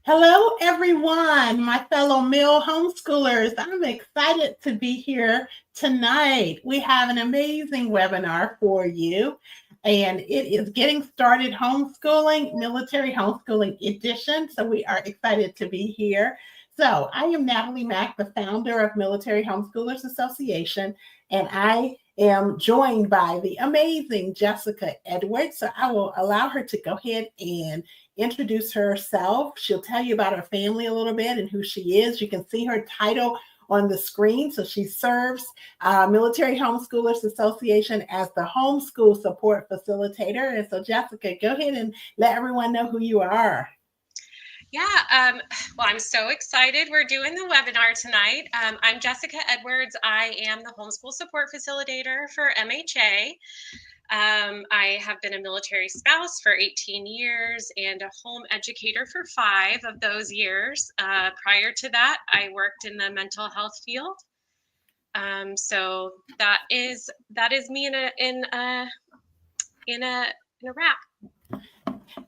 Hello, everyone, my fellow mill homeschoolers. I'm excited to be here tonight. We have an amazing webinar for you, and it is Getting Started Homeschooling, Military Homeschooling Edition. So, we are excited to be here. So, I am Natalie Mack, the founder of Military Homeschoolers Association, and I am joined by the amazing Jessica Edwards. So, I will allow her to go ahead and introduce herself. She'll tell you about her family a little bit and who she is. You can see her title on the screen. So she serves Military Homeschoolers Association as the homeschool support facilitator. And so, Jessica, go ahead and let everyone know who you are. Yeah, well, I'm so excited. We're doing the webinar tonight. I'm Jessica Edwards. I am the homeschool support facilitator for MHA. I have been a military spouse for 18 years and a home educator for 5 of those years. Prior to that, I worked in the mental health field. So that is me in a wrap.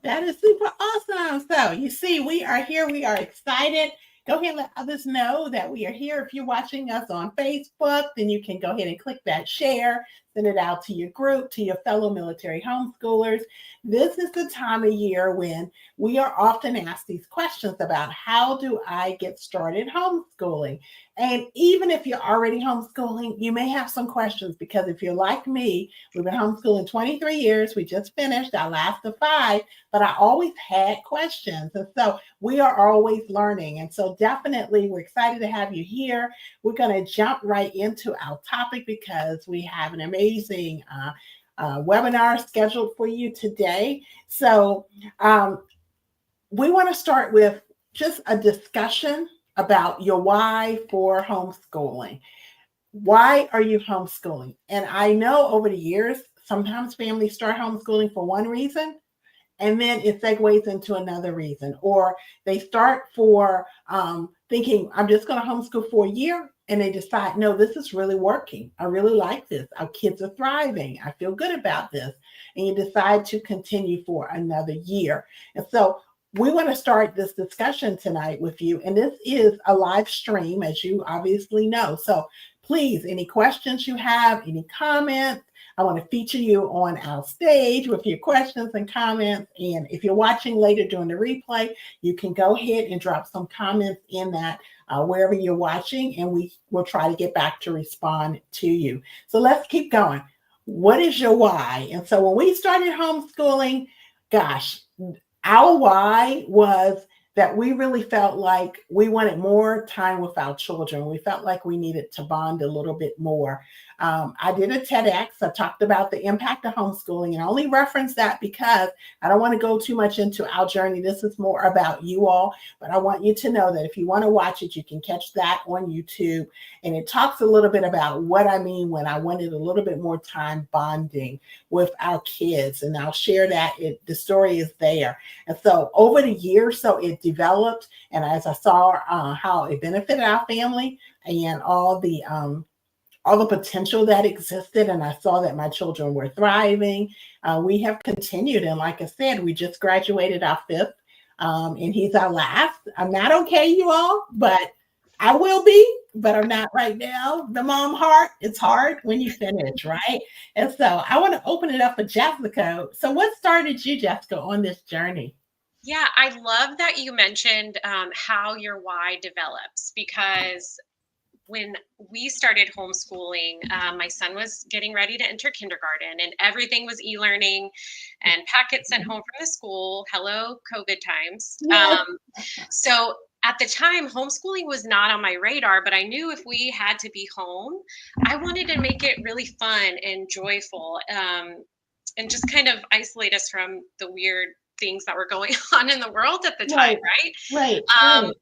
That is super awesome. So, you see, we are here. We are excited. Go ahead and let others know that we are here. If you're watching us on Facebook, then you can go ahead and click that share, send it out to your group, to your fellow military homeschoolers. This is the time of year when we are often asked these questions about how do I get started homeschooling? And even if you're already homeschooling, you may have some questions because if you're like me, we've been homeschooling 23 years. We just finished our last of 5, but I always had questions. And so we are always learning. And so definitely we're excited to have you here. We're going to jump right into our topic because we have an amazing webinar scheduled for you today. So we want to start with just a discussion about your why for homeschooling. Why are you homeschooling? And I know over the years, sometimes families start homeschooling for one reason, and then it segues into another reason, or they start for thinking I'm just going to homeschool for a year, and they decide, no, this is really working, I really like this, our kids are thriving, I feel good about this, and you decide to continue for another year. And so we want to start this discussion tonight with you, and this is a live stream, as you obviously know. So please, any questions you have, any comments, I want to feature you on our stage with your questions and comments. And if you're watching later during the replay, you can go ahead and drop some comments in that wherever you're watching, and we will try to get back to respond to you. So let's keep going. What is your why? And so when we started homeschooling, gosh, our why was that we really felt like we wanted more time with our children. We felt like we needed to bond a little bit more. I did a TEDx. I talked about the impact of homeschooling, and I only reference that because I don't want to go too much into our journey. This is more about you all, but I want you to know that if you want to watch it, you can catch that on YouTube. And it talks a little bit about what I mean when I wanted a little bit more time bonding with our kids. And I'll share that. The story is there. And so over the years, so it developed. And as I saw how it benefited our family and all the potential that existed, and I saw that my children were thriving, we have continued. And like I said, we just graduated our 5th, and he's our last. I'm not okay, you all, but I will be, but I'm not right now. The mom heart, it's hard when you finish, right? And so I want to open it up for Jessica. So what started you, Jessica, on this journey? Yeah, I love that you mentioned how your why develops, because when we started homeschooling, my son was getting ready to enter kindergarten and everything was e-learning and packets sent home from the school. Hello, COVID times. Yes. So at the time, homeschooling was not on my radar, but I knew if we had to be home, I wanted to make it really fun and joyful, and just kind of isolate us from the weird things that were going on in the world at the time, Right, right? right, Um, right.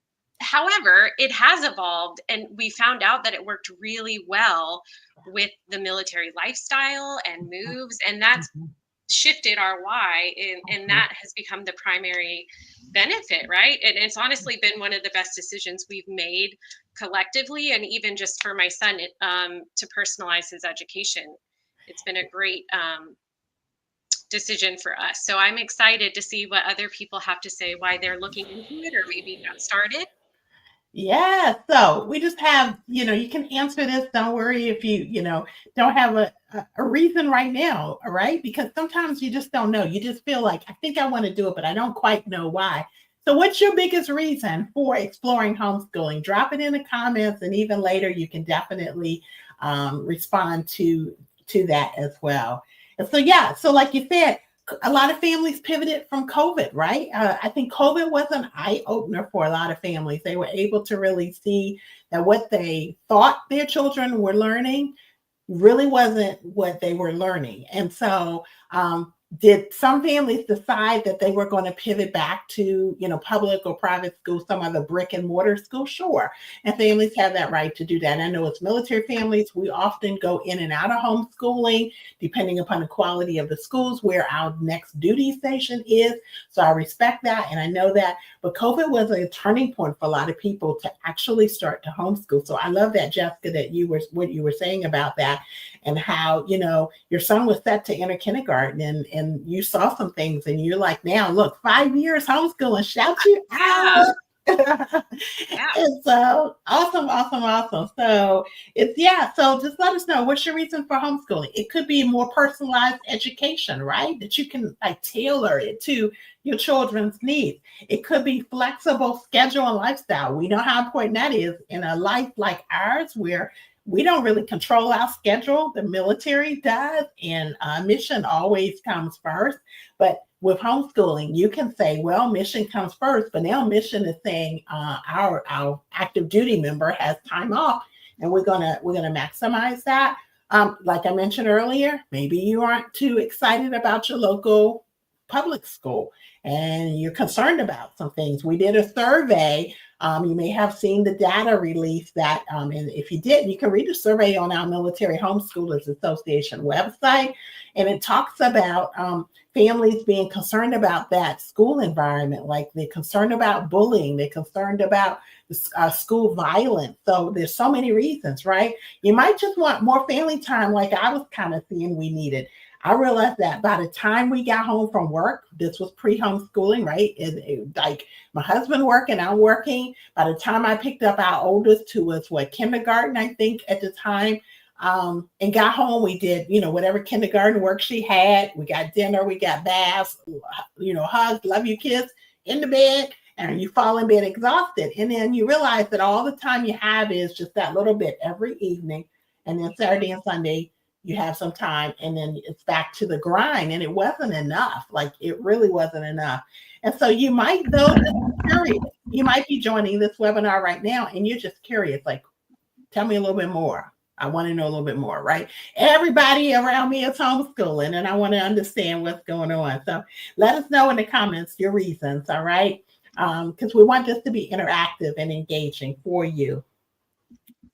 However, it has evolved, and we found out that it worked really well with the military lifestyle and moves, and that's Mhm, shifted our why, and mhm. that has become the primary benefit, right? And it's honestly been one of the best decisions we've made collectively, and even just for my son, to personalize his education. It's been a great decision for us. So I'm excited to see what other people have to say, why they're looking into it or maybe got started. Yeah, so we just have, you can answer this. Don't worry if you don't have a reason right now, all right? Because sometimes you just don't know. You just feel like, I think I want to do it, but I don't quite know why. So, what's your biggest reason for exploring homeschooling? Drop it in the comments, and even later, you can definitely respond to that as well. And so, yeah, so like you said, a lot of families pivoted from COVID, right? I think COVID was an eye opener for a lot of families. They were able to really see that what they thought their children were learning really wasn't what they were learning. And so, did some families decide that they were going to pivot back to, public or private school, some other brick and mortar school? Sure. And families have that right to do that. And I know as military families, we often go in and out of homeschooling, depending upon the quality of the schools where our next duty station is. So I respect that. And I know that. But COVID was a turning point for a lot of people to actually start to homeschool. So I love that, Jessica, that what you were saying about that, and how, your son was set to enter kindergarten, and you saw some things, and you're like, now look, 5 years homeschooling, shout you Yeah. out. Yeah. And so awesome, awesome, awesome. So so just let us know, what's your reason for homeschooling? It could be more personalized education, right? That you can like tailor it to your children's needs. It could be flexible schedule and lifestyle. We know how important that is in a life like ours, where we don't really control our schedule. The military does, and mission always comes first. But with homeschooling, you can say, well, mission comes first, but now mission is saying our active duty member has time off, and we're gonna maximize that. Like I mentioned earlier, maybe you aren't too excited about your local public school, and you're concerned about some things. We did a survey. You may have seen the data release that, and if you didn't, you can read the survey on our Military Homeschoolers Association website, and it talks about families being concerned about that school environment, like they're concerned about bullying, they're concerned about school violence. So there's so many reasons, right? You might just want more family time, like I was kind of seeing we needed. I realized that by the time we got home from work, this was pre-homeschooling, right? Like my husband working, I'm working. By the time I picked up our oldest, who was kindergarten, I think at the time, and got home, we did, whatever kindergarten work she had. We got dinner, we got baths, hugs, love you, kiss, in the bed, and you fall in bed exhausted. And then you realize that all the time you have is just that little bit every evening. And then Saturday and Sunday, you have some time, and then it's back to the grind. And it wasn't enough. Like, it really wasn't enough. And so you might, though, curious. You might be joining this webinar right now, and you're just curious, like, tell me a little bit more. I want to know a little bit more, right? Everybody around me is homeschooling, and I want to understand what's going on. So let us know in the comments your reasons, all right? Because we want this to be interactive and engaging for you.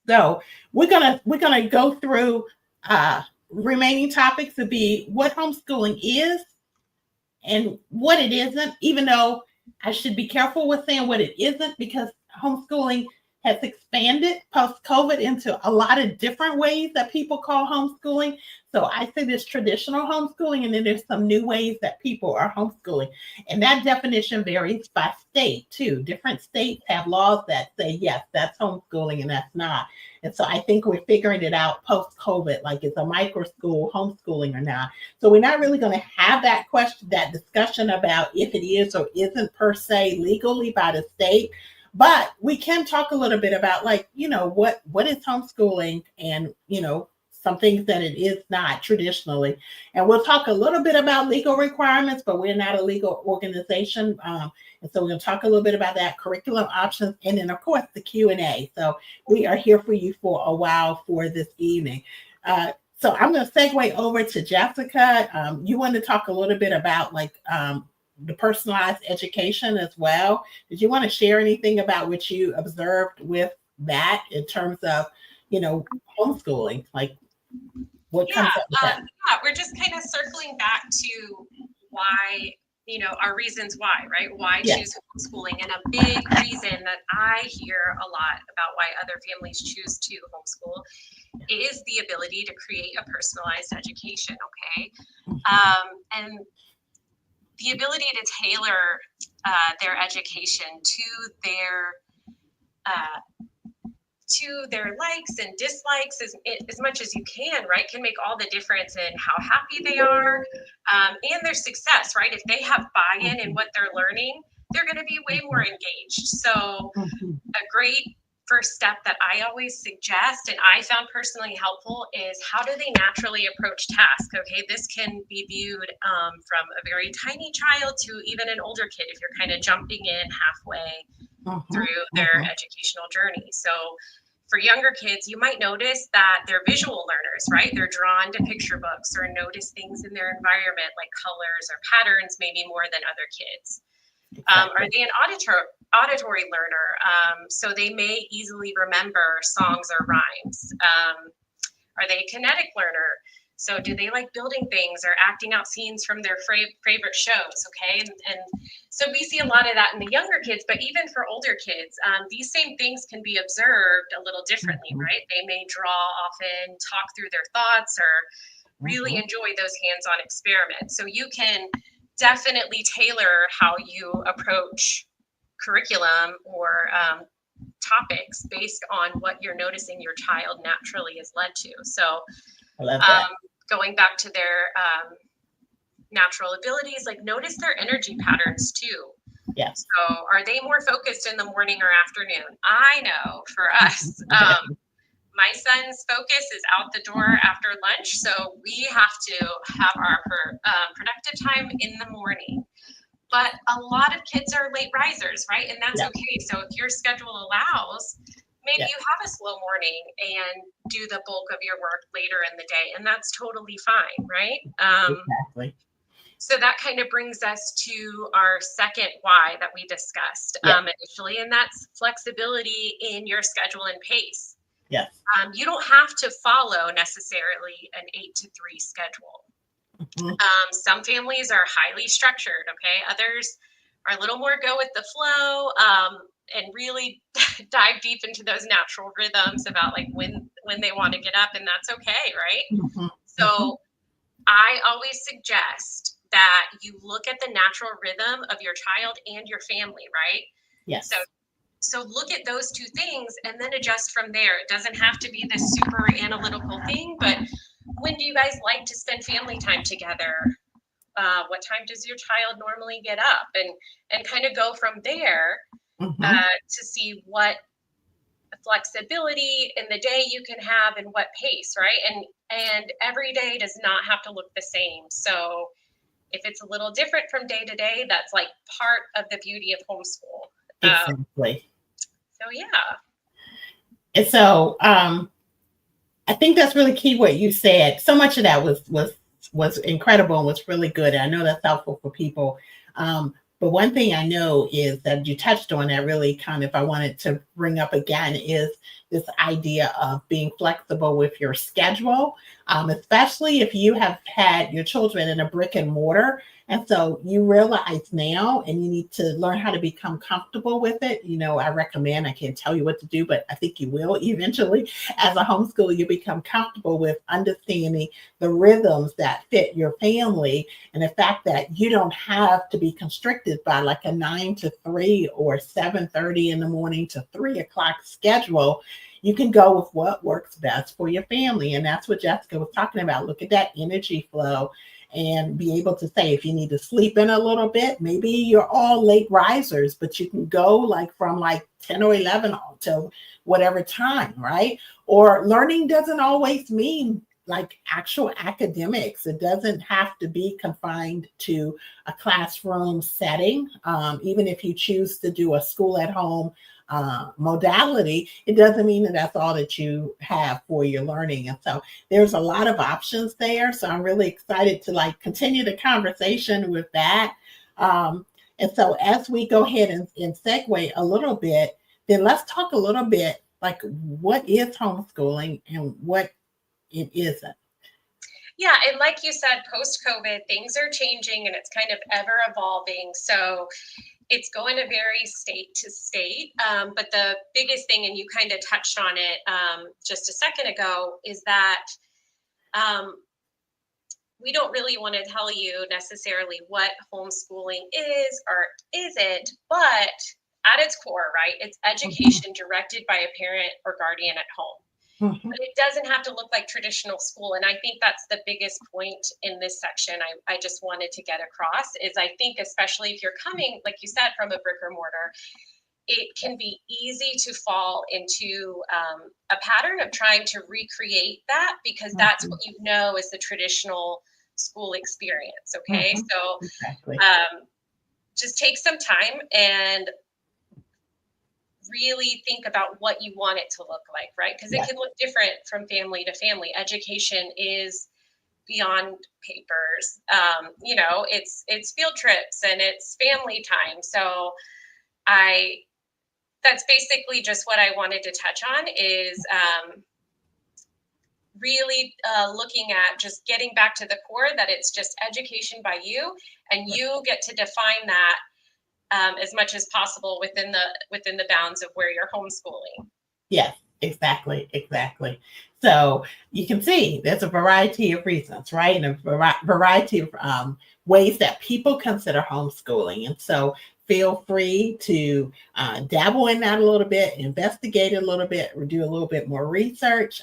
So we're gonna go through remaining topics to be what homeschooling is and what it isn't, even though I should be careful with saying what it isn't, because homeschooling has expanded post-COVID into a lot of different ways that people call homeschooling. So I say there's traditional homeschooling, and then there's some new ways that people are homeschooling. And that definition varies by state too. Different states have laws that say, yes, that's homeschooling and that's not. And so I think we're figuring it out post-COVID, like it's a micro school homeschooling or not. So we're not really going to have that discussion about if it is or isn't per se legally by the state. But we can talk a little bit about, like, what is homeschooling, and, some things that it is not traditionally. And we'll talk a little bit about legal requirements, but we're not a legal organization. And so we're going to talk a little bit about that, curriculum options, and then, of course, the Q&A. So we are here for you for a while for this evening. So I'm going to segue over to Jessica. You want to talk a little bit about, like, the personalized education as well. Did you want to share anything about what you observed with that in terms of, homeschooling? Like, what comes up with that? Yeah, we're just kind of circling back to why, our reasons why, right? Why choose homeschooling? And a big reason that I hear a lot about why other families choose to homeschool is the ability to create a personalized education, okay? And the ability to tailor their education uh, to their likes and dislikes as much as you can, right, can make all the difference in how happy they are and their success, right? If they have buy-in in what they're learning, they're going to be way more engaged. So a great first step that I always suggest and I found personally helpful is how do they naturally approach tasks? Okay, this can be viewed from a very tiny child to even an older kid if you're kind of jumping in halfway through their educational journey. So for younger kids, you might notice that they're visual learners, right? They're drawn to picture books or notice things in their environment like colors or patterns, maybe more than other kids. Are they an auditory learner? So they may easily remember songs or rhymes. Are they a kinetic learner? So do they like building things or acting out scenes from their favorite shows? Okay, and so we see a lot of that in the younger kids, but even for older kids, these same things can be observed a little differently, right? They may draw often, talk through their thoughts, or really enjoy those hands-on experiments. So you can definitely tailor how you approach curriculum or topics based on what you're noticing your child naturally is led to. So I love that. Going back to their natural abilities, like notice their energy patterns too. Yes. So are they more focused in the morning or afternoon? I know for us, my son's focus is out the door after lunch. So we have to have our productive time in the morning. But a lot of kids are late risers, right? And that's okay. So if your schedule allows, maybe you have a slow morning and do the bulk of your work later in the day, and that's totally fine, right? Exactly. So that kind of brings us to our second why that we discussed initially, and that's flexibility in your schedule and pace. Yes. You don't have to follow necessarily an 8 to 3 schedule. Some families are highly structured, okay? Others are a little more go with the flow and really dive deep into those natural rhythms about like when they want to get up, and that's okay, right? So I always suggest that you look at the natural rhythm of your child and your family, right? Yes. So look at those two things and then adjust from there. It doesn't have to be this super analytical thing, but when do you guys like to spend family time together? What time does your child normally get up? And kind of go from there to see what flexibility in the day you can have and what pace, right? And every day does not have to look the same. So if it's a little different from day to day, that's like part of the beauty of homeschool. Exactly. So yeah. And so I think that's really key what you said. So much of that was incredible and was really good. And I know that's helpful for people. But one thing I know is that you touched on that really kind of I wanted to bring up again is this idea of being flexible with your schedule, especially if you have had your children in a brick and mortar. And so you realize now, and you need to learn how to become comfortable with it. You know, I recommend, I can't tell you what to do, but I think you will eventually. As a homeschooler, you become comfortable with understanding the rhythms that fit your family and the fact that you don't have to be constricted by like a 9 to 3 or 7:30 in the morning to 3 o'clock schedule. You can go with what works best for your family. And that's what Jessica was talking about. Look at that energy flow and be able to say, if you need to sleep in a little bit, maybe you're all late risers, but you can go like from like 10 or 11 to whatever time, right? Or learning doesn't always mean like actual academics. It doesn't have to be confined to a classroom setting. Even if you choose to do a school at home modality, it doesn't mean that that's all that you have for your learning. And so there's a lot of options there. So I'm really excited to like continue the conversation with that. And so as we go ahead and segue a little bit, then let's talk a little bit like what is homeschooling and what it isn't. Yeah, and like you said, post-COVID, things are changing and it's kind of ever evolving. So it's going to vary state to state. But the biggest thing, and you kind of touched on it just a second ago, is that we don't really want to tell you necessarily what homeschooling is or isn't, but at its core, right, it's education directed by a parent or guardian at home. Mhm. But it doesn't have to look like traditional school. And I think that's the biggest point in this section I just wanted to get across is I think, especially if you're coming, like you said, from a brick or mortar, it can be easy to fall into a pattern of trying to recreate that because that's what you know is the traditional school experience. Okay. Mhm. So Exactly. just take some time and really think about what you want it to look like, right? Because it Yes. can look different from family to family. Education is beyond papers. It's field trips and it's family time. So I that's basically just what I wanted to touch on is really looking at just getting back to the core that it's just education by you, and you get to define that as much as possible within the bounds of where you're homeschooling. Yes, exactly. So you can see there's a variety of reasons, right? And a variety of ways that people consider homeschooling. And so feel free to dabble in that a little bit, investigate a little bit, or do a little bit more research.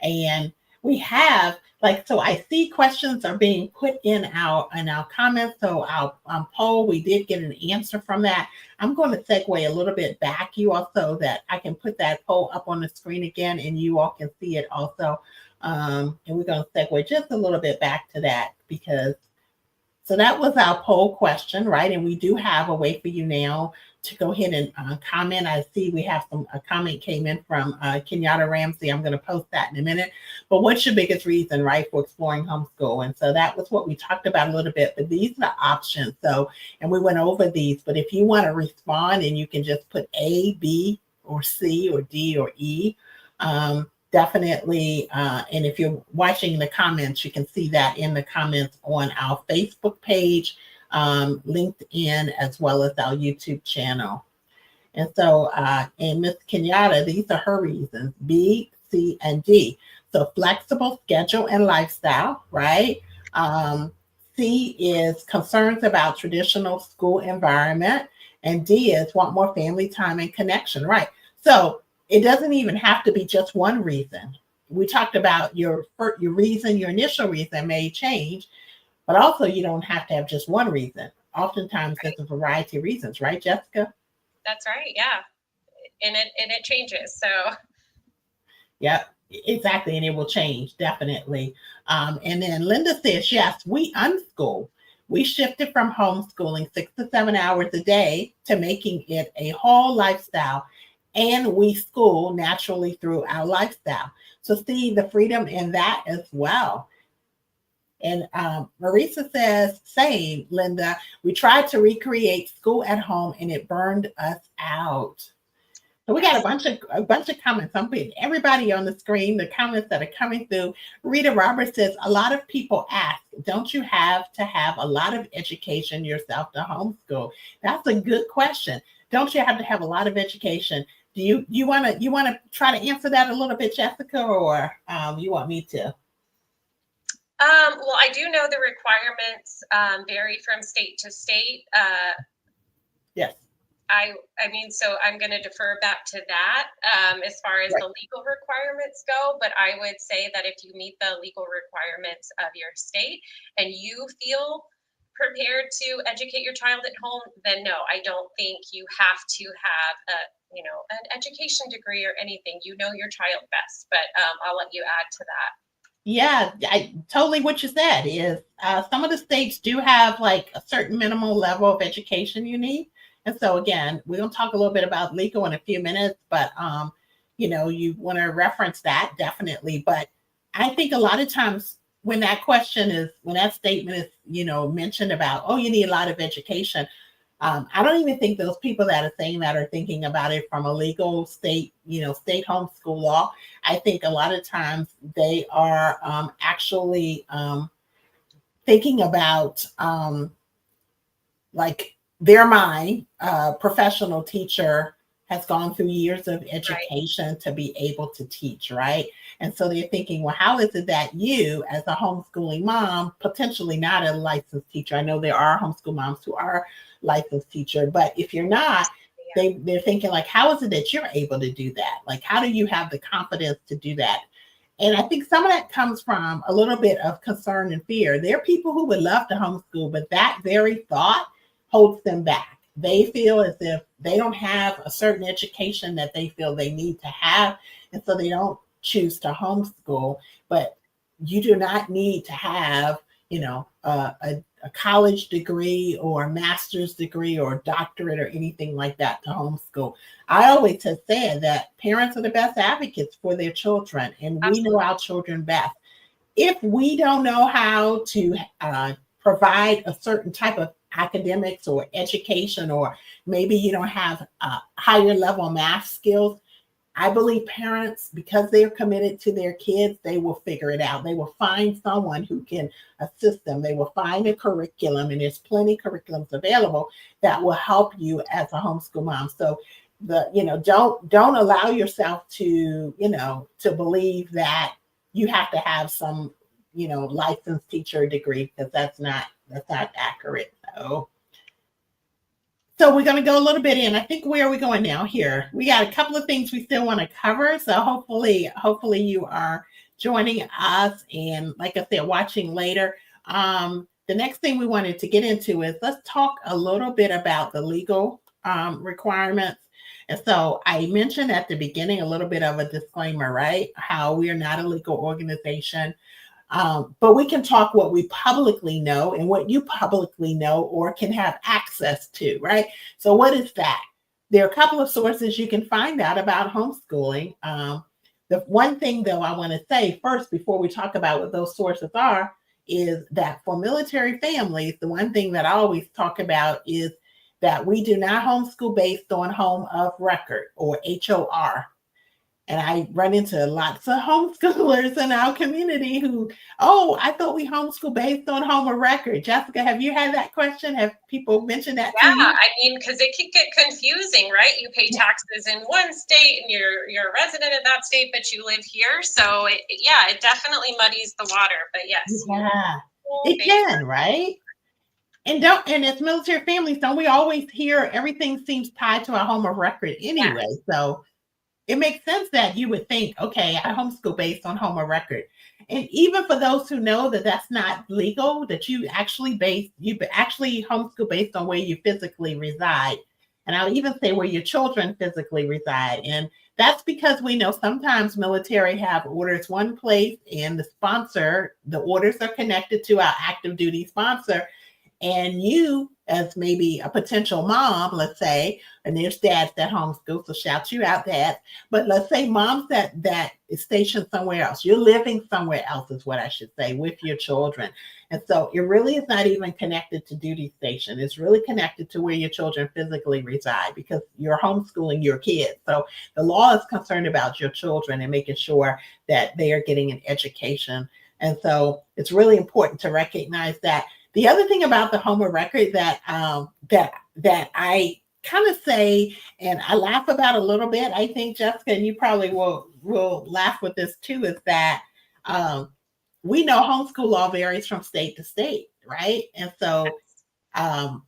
And we have so I see questions are being put in our comments. So our poll, we did get an answer from that. I'm going to segue a little bit back, you all, so that I can put that poll up on the screen again and you all can see it also. And we're going to segue just a little bit back to that so that was our poll question, right? And we do have a way for you now to go ahead and comment. I see we have a comment came in from Kenyatta Ramsey. I'm going to post that in a minute. But what's your biggest reason, right, for exploring homeschool? And so that was what we talked about a little bit. But these are the options. So, and we went over these. But if you want to respond, and you can just put A, B, or C, or D, or E. Definitely. And if you're watching the comments, you can see that in the comments on our Facebook page, LinkedIn, as well as our YouTube channel. And so, and Miss Kenyatta, these are her reasons: B, C, and D. So flexible schedule and lifestyle, right? C is concerns about traditional school environment. And D is want more family time and connection, right? So it doesn't even have to be just one reason. We talked about your reason, your initial reason may change, but also you don't have to have just one reason. Oftentimes there's a variety of reasons, right, Jessica? That's right. Yeah. And it changes. So Yeah, exactly. And it will change, definitely. And then Linda says, yes, we unschool. We shifted from homeschooling 6 to 7 hours a day to making it a whole lifestyle. And we school naturally through our lifestyle. So see the freedom in that as well. And Marisa says, same, Linda. We tried to recreate school at home and it burned us out. So we got yes. a bunch of comments. I'm putting everybody on the screen, the comments that are coming through. Rita Roberts says, a lot of people ask, don't you have to have a lot of education yourself to homeschool? That's a good question. Don't you have to have a lot of education? Do you wanna try to answer that a little bit, Jessica, or you want me to? Well, I do know the requirements vary from state to state. Yes. I mean, so I'm going to defer back to that as far as Right. the legal requirements go. But I would say that if you meet the legal requirements of your state and you feel prepared to educate your child at home, then no, I don't think you have to have an education degree or anything. You know your child best, but I'll let you add to that. Yeah, I totally what you said is some of the states do have like a certain minimal level of education you need. And so again, we're gonna talk a little bit about legal in a few minutes, but you want to reference that definitely. But I think a lot of times when that statement is, mentioned about, oh, you need a lot of education, I don't even think those people that are saying that are thinking about it from a legal state homeschool law. I think a lot of times they are actually thinking about like their mind, professional teacher has gone through years of Right. education to be able to teach, right? And so they're thinking, well, how is it that you, as a homeschooling mom, potentially not a licensed teacher? I know there are homeschool moms who are licensed teacher, but if you're not, Yeah. they're thinking like, how is it that you're able to do that? Like, how do you have the confidence to do that? And I think some of that comes from a little bit of concern and fear. There are people who would love to homeschool, but that very thought holds them back. They feel as if they don't have a certain education that they feel they need to have, and so they don't choose to homeschool. But you do not need to have, a college degree or a master's degree or a doctorate or anything like that to homeschool. I always have said that parents are the best advocates for their children, and we know Absolutely. our children best. If we don't know how to provide a certain type of academics or education, or maybe you don't have higher level math skills, I believe parents, because they're committed to their kids, they will figure it out. They will find someone who can assist them. They will find a curriculum, and there's plenty of curriculums available that will help you as a homeschool mom. So don't allow yourself to, to believe that you have to have some, licensed teacher degree, because that's not accurate. So we're going to go a little bit in. I think, where are we going now? Here we got a couple of things we still want to cover. So hopefully you are joining us, and like I said, watching later. The next thing we wanted to get into is, let's talk a little bit about the legal requirements. And so I mentioned at the beginning a little bit of a disclaimer, right? How we are not a legal organization. But we can talk what we publicly know and what you publicly know or can have access to, right? So, what is that? There are a couple of sources you can find out about homeschooling. The one thing, though, I want to say first, before we talk about what those sources are, is that for military families, the one thing that I always talk about is that we do not homeschool based on home of record, or HOR. And I run into lots of homeschoolers in our community who, oh, I thought we homeschool based on home of record. Jessica, have you had that question? Have people mentioned that to Yeah, you? I mean, because it could get confusing, right? You pay taxes in one state and you're a resident of that state, but you live here. So yeah, it definitely muddies the water. But yes, you Yeah, will it can, right? And as military families, don't we always hear everything seems tied to our home of record anyway? yes, So it makes sense that you would think, okay, I homeschool based on home of record. And even for those who know that that's not legal, that you actually homeschool based on where you physically reside. And I'll even say where your children physically reside. And that's because we know sometimes military have orders one place, and the orders are connected to our active duty sponsor, and you, as maybe a potential mom, let's say, and there's dads that homeschool, so shout you out, dads. But let's say moms that is stationed somewhere else. You're living somewhere else, is what I should say, with your children. And so it really is not even connected to duty station. It's really connected to where your children physically reside, because you're homeschooling your kids. So the law is concerned about your children and making sure that they are getting an education. And so it's really important to recognize that. The other thing about the home of record that I kind of say, and I laugh about a little bit, I think, Jessica, and you probably will laugh with this too, is that um, we know homeschool law varies from state to state, right? And so um,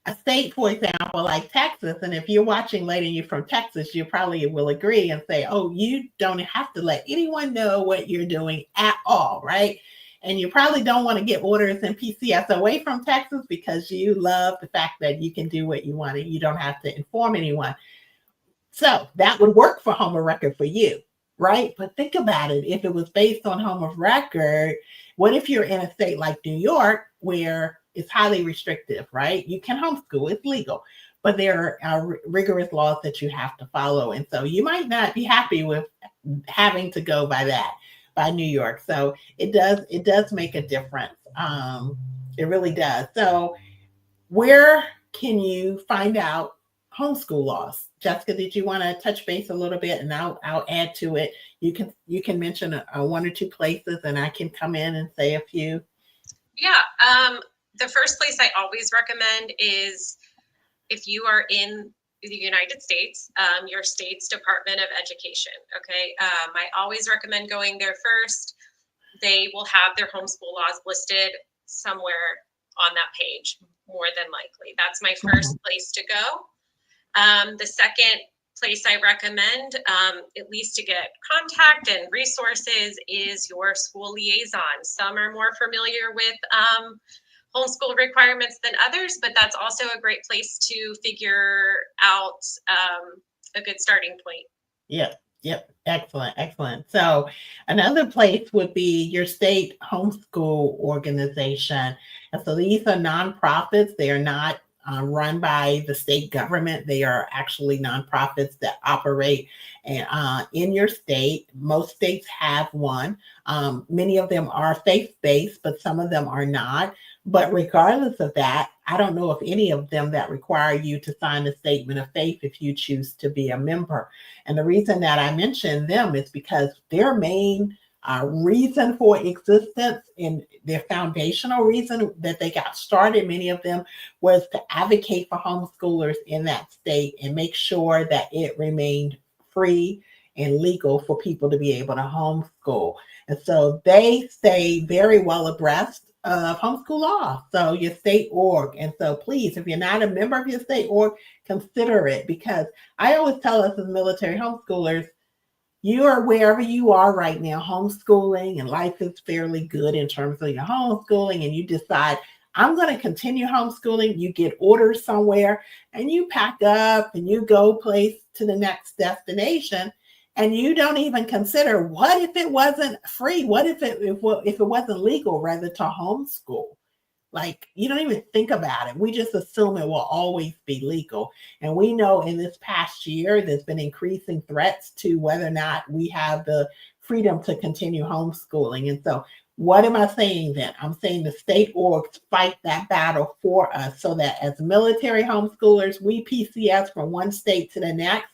a state, for example, like Texas, and if you're watching later and you're from Texas, you probably will agree and say, oh, you don't have to let anyone know what you're doing at all, right? And you probably don't want to get orders and PCS away from Texas, because you love the fact that you can do what you want and you don't have to inform anyone. So that would work for home of record for you, right? But think about it. If it was based on home of record, what if you're in a state like New York, where it's highly restrictive, right? You can homeschool, it's legal, but there are rigorous laws that you have to follow. And so you might not be happy with having to go by New York. So it does make a difference. It really does. So where can you find out homeschool laws? Jessica, did you want to touch base a little bit, and I'll add to it. You can mention one or two places, and I can come in and say a few. Yeah. The first place I always recommend is if you are in the United States, your state's Department of Education. Okay, I always recommend going there first. They will have their homeschool laws listed somewhere on that page, more than likely. That's my first place to go. The second place I recommend, at least to get contact and resources, is your school liaison. Some are more familiar with homeschool requirements than others, but that's also a great place to figure out a good starting point. Yep. Yep. Excellent. Excellent. So another place would be your state homeschool organization. And so these are nonprofits. They are not run by the state government. They are actually nonprofits that operate in your state. Most states have one. Many of them are faith-based, but some of them are not. But regardless of that, I don't know of any of them that require you to sign a statement of faith if you choose to be a member. And the reason that I mention them is because their main reason for existence and their foundational reason that they got started, many of them, was to advocate for homeschoolers in that state and make sure that it remained free and legal for people to be able to homeschool. And so they stay very well abreast of homeschool law. So your state org. And so please, if you're not a member of your state org, consider it, because I always tell us as military homeschoolers, you are wherever you are right now, homeschooling, and life is fairly good in terms of your homeschooling, and you decide, I'm going to continue homeschooling. You get orders somewhere and you pack up and you go place to the next destination. And you don't even consider, what if it wasn't free? What if it wasn't legal, rather, to homeschool? Like, you don't even think about it. We just assume it will always be legal. And we know in this past year, there's been increasing threats to whether or not we have the freedom to continue homeschooling. And so what am I saying then? I'm saying the state orgs fight that battle for us, so that as military homeschoolers, we PCS from one state to the next.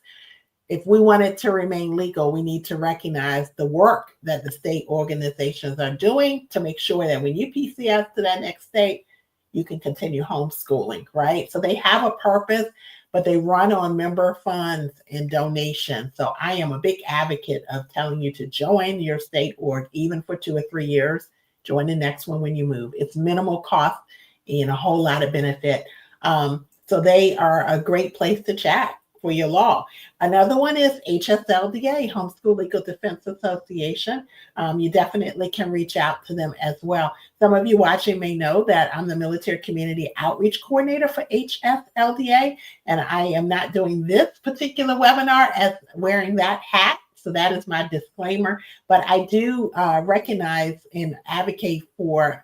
If we want it to remain legal, we need to recognize the work that the state organizations are doing to make sure that when you PCS to that next state, you can continue homeschooling, right? So they have a purpose, but they run on member funds and donations. So I am a big advocate of telling you to join your state org, even for 2 or 3 years. Join the next one when you move. It's minimal cost and a whole lot of benefit. So they are a great place to chat for your law. Another one is HSLDA, Homeschool Legal Defense Association. You definitely can reach out to them as well. Some of you watching may know that I'm the Military Community Outreach Coordinator for HSLDA, and I am not doing this particular webinar as wearing that hat. So that is my disclaimer, but I do recognize and advocate for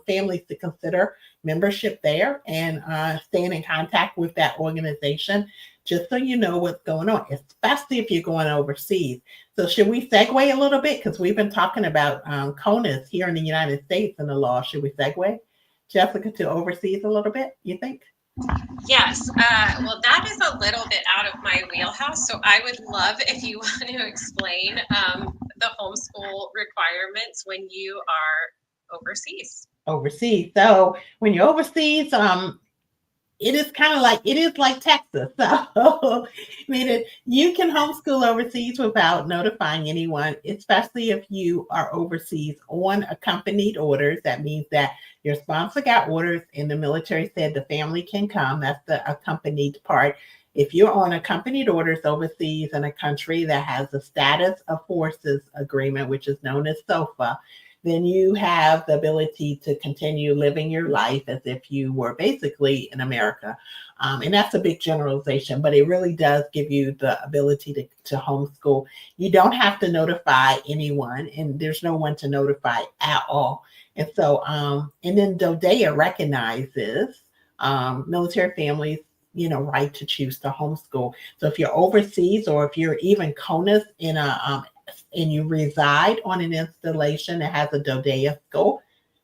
families to consider membership there and staying in contact with that organization, just so you know what's going on, especially if you're going overseas. So should we segue a little bit? Because we've been talking about CONUS here in the United States and the law. Should we segue, Jessica, to overseas a little bit, you think? Yes. Well, that is a little bit out of my wheelhouse. So I would love if you want to explain the homeschool requirements when you are overseas. Overseas. So when you're overseas, it is like Texas. So, meaning you can homeschool overseas without notifying anyone, especially if you are overseas on accompanied orders. That means that your sponsor got orders and the military said the family can come. That's the accompanied part. If you're on accompanied orders overseas in a country that has the status of forces agreement, which is known as SOFA, then you have the ability to continue living your life as if you were basically in America. And that's a big generalization, but it really does give you the ability to homeschool. You don't have to notify anyone, and there's no one to notify at all. And so, and then DODEA recognizes military families, right to choose to homeschool. So if you're overseas, or if you're even CONUS and you reside on an installation that has a DODEA scope,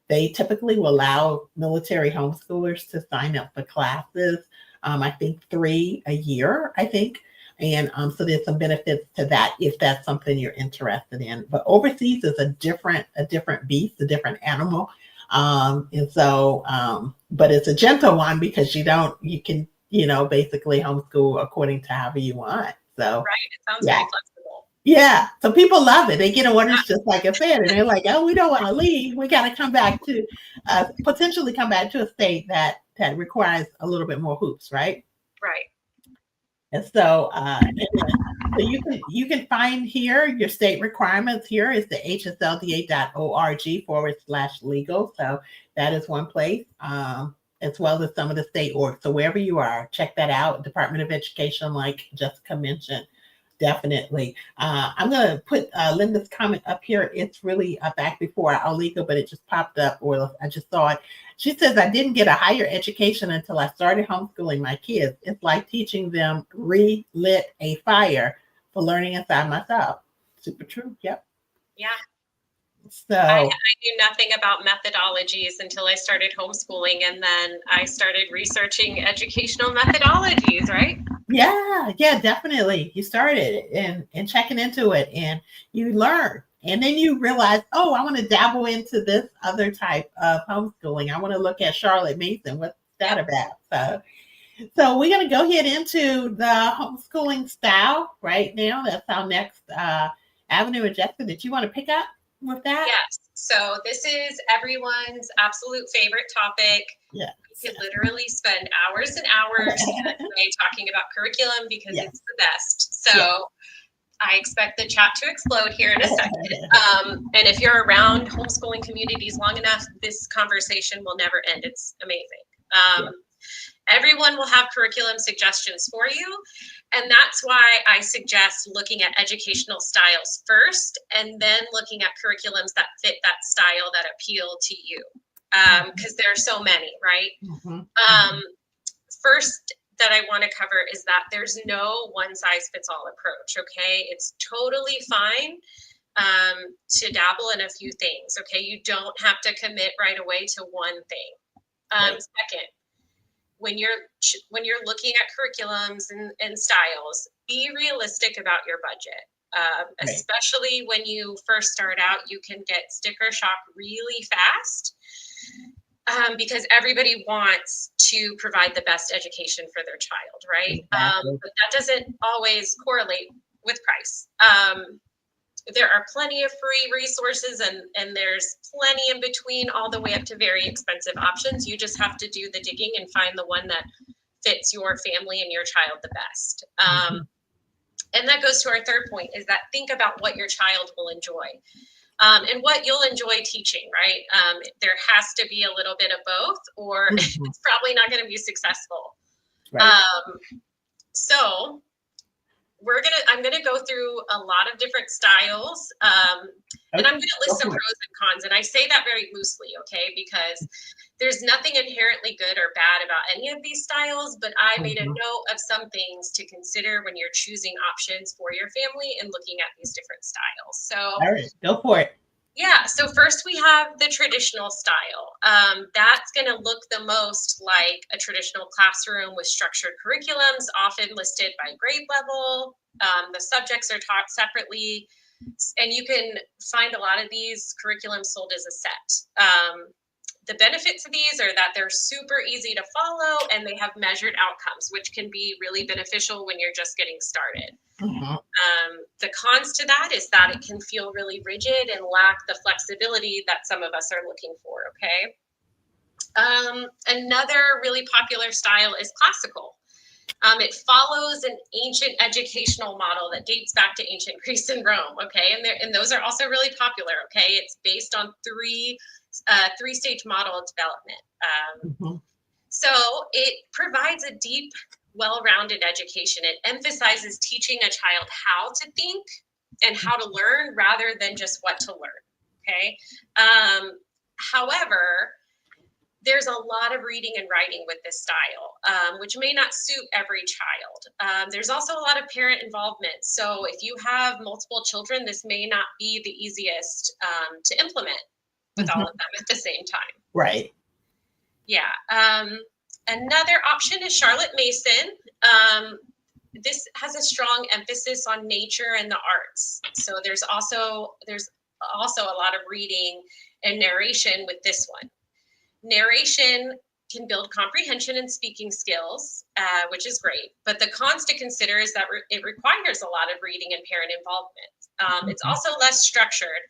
they typically will allow military homeschoolers to sign up for classes. I think 3 a year, And so there's some benefits to that if that's something you're interested in. But overseas is a different beast, a different animal. And so, but it's a gentle one because you can basically homeschool according to however you want. So Right. It sounds yeah. very flexible. Yeah. So people love it. They get orders just like I said, and they're like, oh, we don't want to leave. We got to come back to potentially come back to a state that requires a little bit more hoops, right? Right. And so, so you can find here your state requirements. Here is the hslda.org/legal. So that is one place, as well as some of the state orgs. So wherever you are, check that out. Department of Education, like Jessica mentioned. Definitely. I'm going to put Linda's comment up here. It's really back before our legal, but it just popped up, or I just saw it. She says, I didn't get a higher education until I started homeschooling my kids. It's like teaching them relit a fire for learning inside myself. Super true. Yep. Yeah. So I knew nothing about methodologies until I started homeschooling, and then I started researching educational methodologies, right? yeah, definitely. You started and checking into it, and you learn. And then you realize, oh, I want to dabble into this other type of homeschooling. I want to look at Charlotte Mason. What's that about? So we're going to go ahead into the homeschooling style right now. That's our next avenue. Jessica, did you want to pick up with that? Yes. So this is everyone's absolute favorite topic. Yeah. We could literally spend hours and hours today talking about curriculum because it's the best. So I expect the chat to explode here in a second. And if you're around homeschooling communities long enough, this conversation will never end. It's amazing. Everyone will have curriculum suggestions for you. And that's why I suggest looking at educational styles first, and then looking at curriculums that fit that style that appeal to you. Because there are so many, right? First that I want to cover is that there's no one size fits all approach, okay? It's totally fine to dabble in a few things, okay? You don't have to commit right away to one thing. Second, when you're looking at curriculums and styles, be realistic about your budget. Especially when you first start out, you can get sticker shock really fast. Because everybody wants to provide the best education for their child, right? Exactly. But that doesn't always correlate with price. There are plenty of free resources, and there's plenty in between, all the way up to very expensive options. You just have to do the digging and find the one that fits your family and your child the best. And that goes to our third point, is that think about what your child will enjoy. And what you'll enjoy teaching, right? There has to be a little bit of both, or it's probably not going to be successful. Right. So I'm going to go through a lot of different styles, and I'm going to list some pros and cons. And I say that very loosely, okay? Because there's nothing inherently good or bad about any of these styles, but I made a note of some things to consider when you're choosing options for your family and looking at these different styles. So, all right, go for it. Yeah, so first we have the traditional style. That's going to look the most like a traditional classroom with structured curriculums, often listed by grade level. The subjects are taught separately, and you can find a lot of these curriculums sold as a set. The benefits of these are that they're super easy to follow, and they have measured outcomes, which can be really beneficial when you're just getting started. The cons to that is that it can feel really rigid and lack the flexibility that some of us are looking for, okay? Another really popular style is classical. It follows an ancient educational model that dates back to ancient Greece and Rome, okay? And those are also really popular, okay? It's based on three-stage model of development. So it provides a deep, well-rounded education. It emphasizes teaching a child how to think and how to learn rather than just what to learn, okay? However, there's a lot of reading and writing with this style, which may not suit every child. There's also a lot of parent involvement. So if you have multiple children, this may not be the easiest to implement with all of them at the same time. Right. Yeah. Another option is Charlotte Mason. This has a strong emphasis on nature and the arts. So there's also a lot of reading and narration with this one. Narration can build comprehension and speaking skills, which is great. But the cons to consider is that it requires a lot of reading and parent involvement. It's also less structured.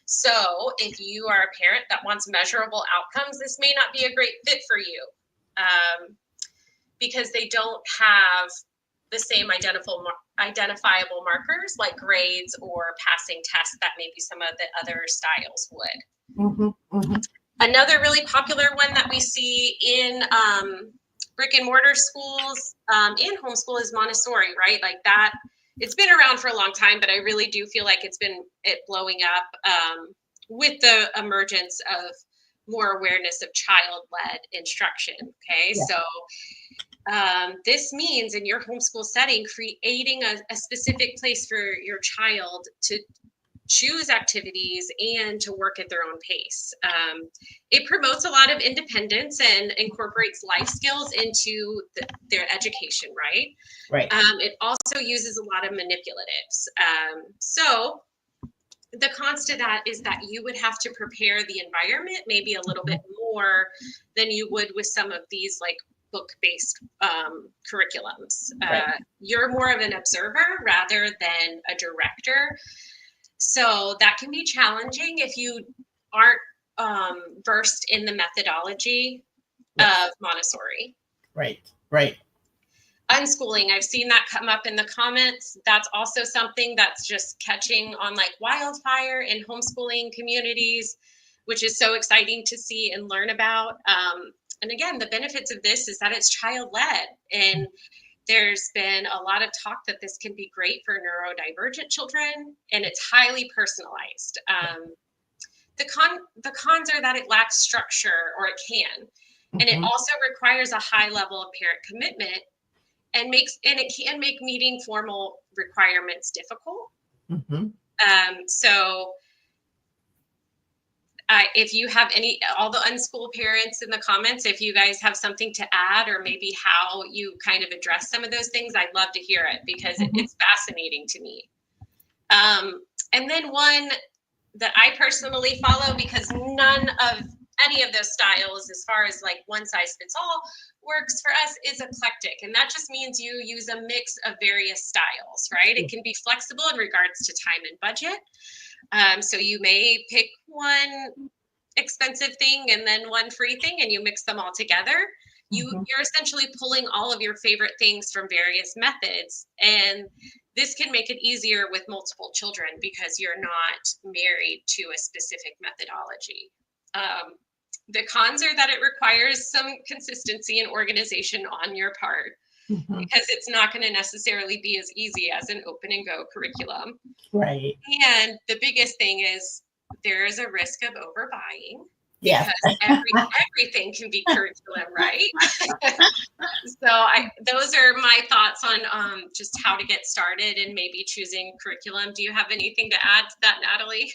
So if you are a parent that wants measurable outcomes, this may not be a great fit for you, because they don't have the same identifiable markers like grades or passing tests that maybe some of the other styles would. Another really popular one that we see in brick and mortar schools in homeschool is Montessori, right? Like that, it's been around for a long time, but I really do feel like it's been blowing up with the emergence of more awareness of child-led instruction. Okay, so this means in your homeschool setting, creating a specific place for your child to choose activities and to work at their own pace. It promotes a lot of independence and incorporates life skills into their education, right? Right. It also uses a lot of manipulatives. So the cons to that is that you would have to prepare the environment maybe a little bit more than you would with some of these like book-based curriculums. You're more of an observer rather than a director. So that can be challenging if you aren't versed in the methodology of Montessori. Right. Unschooling, I've seen that come up in the comments. That's also something that's just catching on like wildfire in homeschooling communities, which is so exciting to see and learn about. And again, the benefits of this is that it's child-led, and there's been a lot of talk that this can be great for neurodivergent children, and it's highly personalized. The cons are that it lacks structure, or it can, and it also requires a high level of parent commitment, and it can make meeting formal requirements difficult. So if you have all the unschooled parents in the comments, if you guys have something to add, or maybe how you kind of address some of those things, I'd love to hear it, because it's fascinating to me. And then one that I personally follow, because none of any of those styles, as far as like one size fits all, works for us, is eclectic. And that just means you use a mix of various styles, right? It can be flexible in regards to time and budget. So you may pick one expensive thing and then one free thing, and you mix them all together. You're essentially pulling all of your favorite things from various methods. And this can make it easier with multiple children because you're not married to a specific methodology. The cons are that it requires some consistency and organization on your part, because it's not going to necessarily be as easy as an open and go curriculum. Right. And the biggest thing is there is a risk of overbuying. Yes. Because everything can be curriculum, right? So those are my thoughts on just how to get started and maybe choosing curriculum. Do you have anything to add to that, Natalie?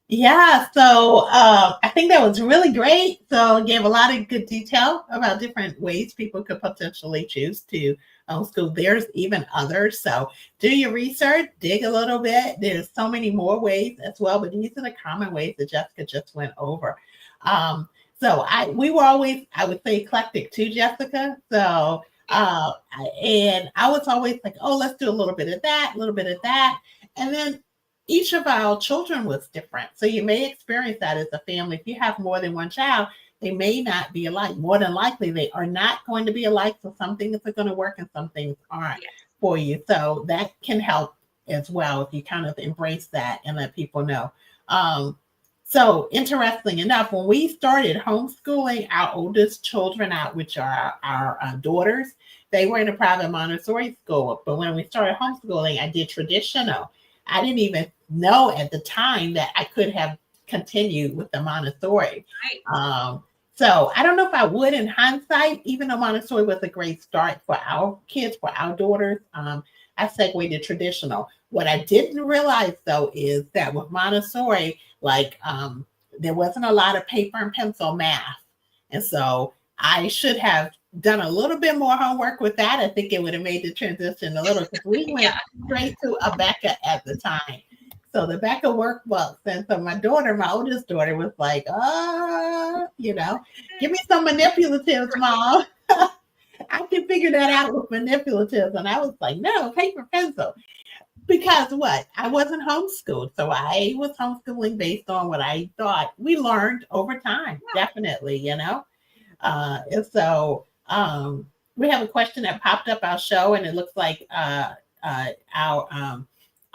Yeah, so I think that was really great. So it gave a lot of good detail about different ways people could potentially choose to homeschool. There's even others. So do your research, dig a little bit. There's so many more ways as well, but these are the common ways that Jessica just went over. So we were always, I would say, eclectic too, Jessica. So and I was always like, oh, let's do a little bit of that, a little bit of that. And then each of our children was different. So you may experience that as a family. If you have more than one child, they may not be alike. More than likely, they are not going to be alike. So some things are going to work and some things aren't for you. So that can help as well if you kind of embrace that and let people know. So interesting enough, when we started homeschooling our oldest children out, which are our daughters, they were in a private Montessori school. But when we started homeschooling, I did traditional. I didn't even know at the time that I could have continued with the Montessori. So I don't know if I would in hindsight, even though Montessori was a great start for our kids, for our daughters. I segued to traditional. What I didn't realize, though, is that with Montessori, there wasn't a lot of paper and pencil math. And so I should have done a little bit more homework with that. I think it would have made the transition a little, because we went straight to Abeka at the time. So the back of workbooks. And so my daughter, my oldest daughter, was like, give me some manipulatives, mom. I can figure that out with manipulatives. And I was like, no, paper pencil. Because what? I wasn't homeschooled. So I was homeschooling based on what I thought we learned over time. Definitely, And so we have a question that popped up our show, and it looks like our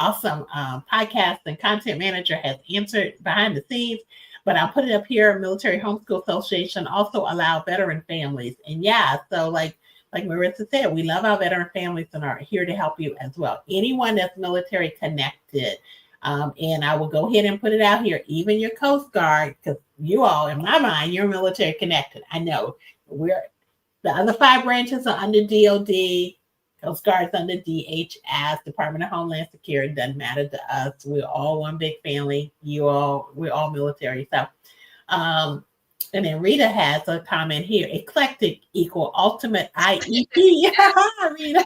awesome podcast and content manager has answered behind the scenes. But I'll put it up here. Military Homeschool Association also allow veteran families. And so like Marissa said, we love our veteran families and are here to help you as well. Anyone that's military connected. And I will go ahead and put it out here, even your Coast Guard, because you all, in my mind, you're military connected. I know the other 5 branches are under DOD, Coast Guard's under DHS, Department of Homeland Security. Doesn't matter to us. We're all one big family. We're all military. So, and then Rita has a comment here: eclectic equal ultimate IEP. Rita.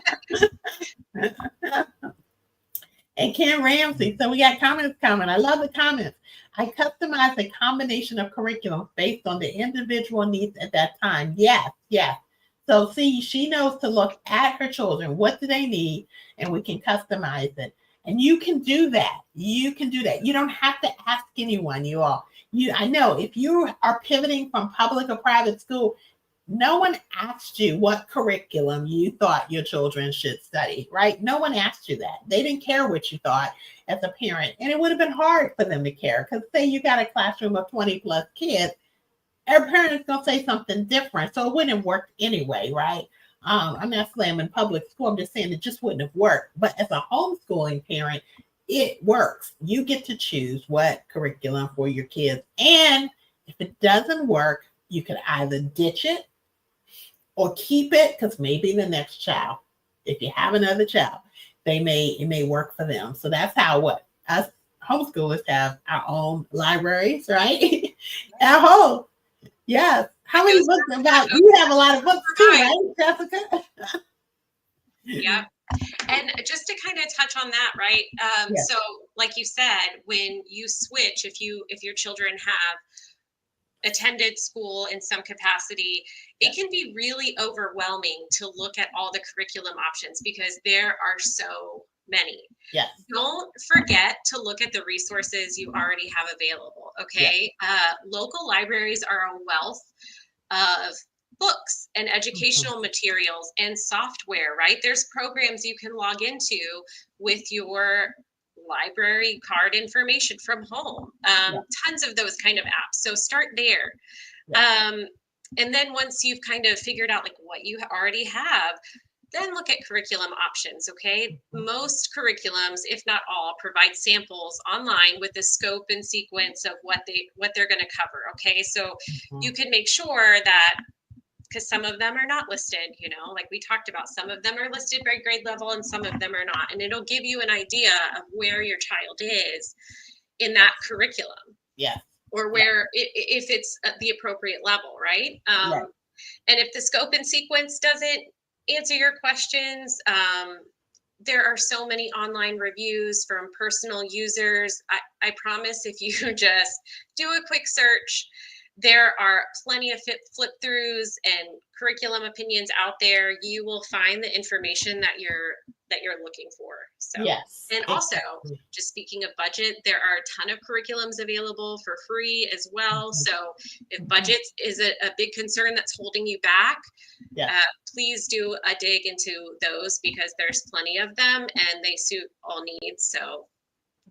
And Kim Ramsey. So we got comments coming. I love the comments. I customize a combination of curriculum based on the individual needs at that time. Yes. So see, she knows to look at her children. What do they need? And we can customize it. And you can do that. You don't have to ask anyone, you all. I know if you are pivoting from public or private school, no one asked you what curriculum you thought your children should study, right? No one asked you that. They didn't care what you thought as a parent. And it would have been hard for them to care, because say you got a classroom of 20 plus kids, every parent is going to say something different. So it wouldn't have worked anyway, right? I'm not slamming public school. I'm just saying it just wouldn't have worked. But as a homeschooling parent, it works. You get to choose what curriculum for your kids. And if it doesn't work, you can either ditch it or keep it, because maybe the next child, if you have another child, it may work for them. So that's how us homeschoolers have our own libraries, right? At home. Yes. How many books you have a lot of books too, right, Jessica? Yep. And just to kind of touch on that, right? Yes. So like you said, when you switch, if your children have attended school in some capacity, it can be really overwhelming to look at all the curriculum options, because there are so many. Yes. Don't forget to look at the resources you already have available. Okay. Yes. Local libraries are a wealth of books and educational materials and software, right? There's programs you can log into with your library card information from home. Tons of those kind of apps. So start there. And then once you've kind of figured out like what you already have, then look at curriculum options. Okay. Most curriculums, if not all, provide samples online with the scope and sequence of what they're going to cover. Okay. So you can make sure that, because some of them are not listed, like we talked about, some of them are listed by grade level and some of them are not. And it'll give you an idea of where your child is in that curriculum. Yeah. Or where, if it's at the appropriate level, right? And if the scope and sequence doesn't answer your questions, there are so many online reviews from personal users. I promise if you just do a quick search, there are plenty of flip throughs and curriculum opinions out there. You will find the information that you're looking for. So yes. And also, just speaking of budget, there are a ton of curriculums available for free as well. So if budget is a big concern that's holding you back, please do a dig into those, because there's plenty of them and they suit all needs. So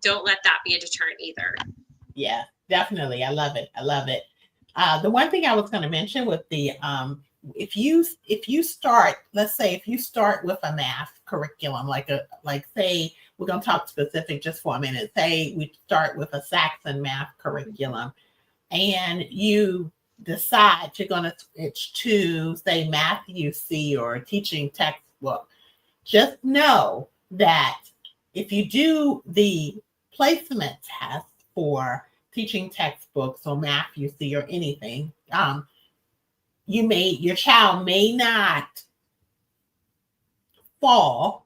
don't let that be a deterrent either. Yeah, definitely. I love it. The one thing I was going to mention with the if you start, let's say if you start with a math curriculum, like say we're going to talk specific just for a minute. Say we start with a Saxon math curriculum, and you decide you're going to switch to say Math UC or teaching textbook. Just know that if you do the placement test for teaching textbooks or Math UC or anything, your child may not fall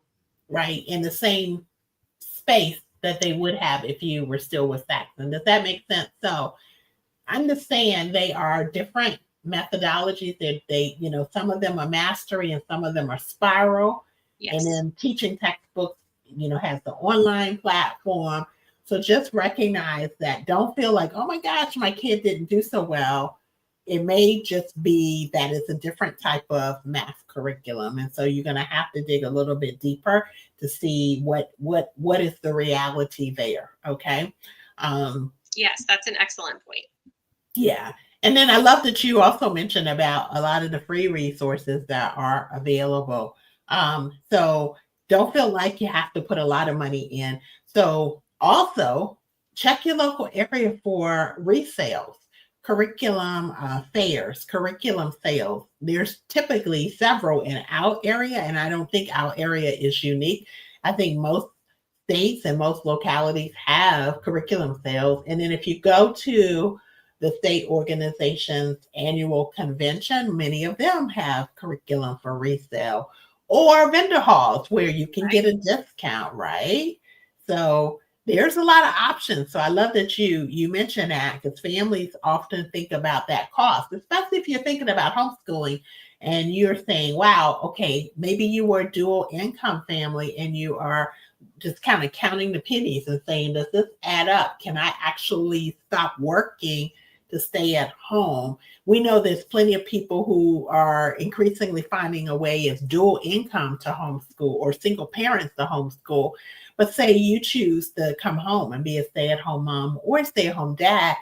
right in the same space that they would have if you were still with Saxon. Does that make sense? So understand they are different methodologies. Some of them are mastery and some of them are spiral. And Yes. then teaching textbooks, has the online platform. So just recognize that. Don't feel like, oh my gosh, my kid didn't do so well. It may just be that it's a different type of math curriculum. And so you're going to have to dig a little bit deeper to see what is the reality there. Okay. Yes, that's an excellent point. Yeah. And then I love that you also mentioned about a lot of the free resources that are available. So don't feel like you have to put a lot of money in. So also check your local area for resales, curriculum fairs, curriculum sales. There's typically several in our area, and I don't think our area is unique. I think most states and most localities have curriculum sales. And then if you go to the state organization's annual convention, many of them have curriculum for resale or vendor halls where you can get a discount, right? So there's a lot of options. So I love that you mentioned that because families often think about that cost, especially if you're thinking about homeschooling and you're saying, wow, okay, maybe you were a dual income family and you are just kind of counting the pennies and saying, does this add up? Can I actually stop working to stay at home? We know there's plenty of people who are increasingly finding a way as dual income to homeschool or single parents to homeschool. But say you choose to come home and be a stay-at-home mom or a stay-at-home dad,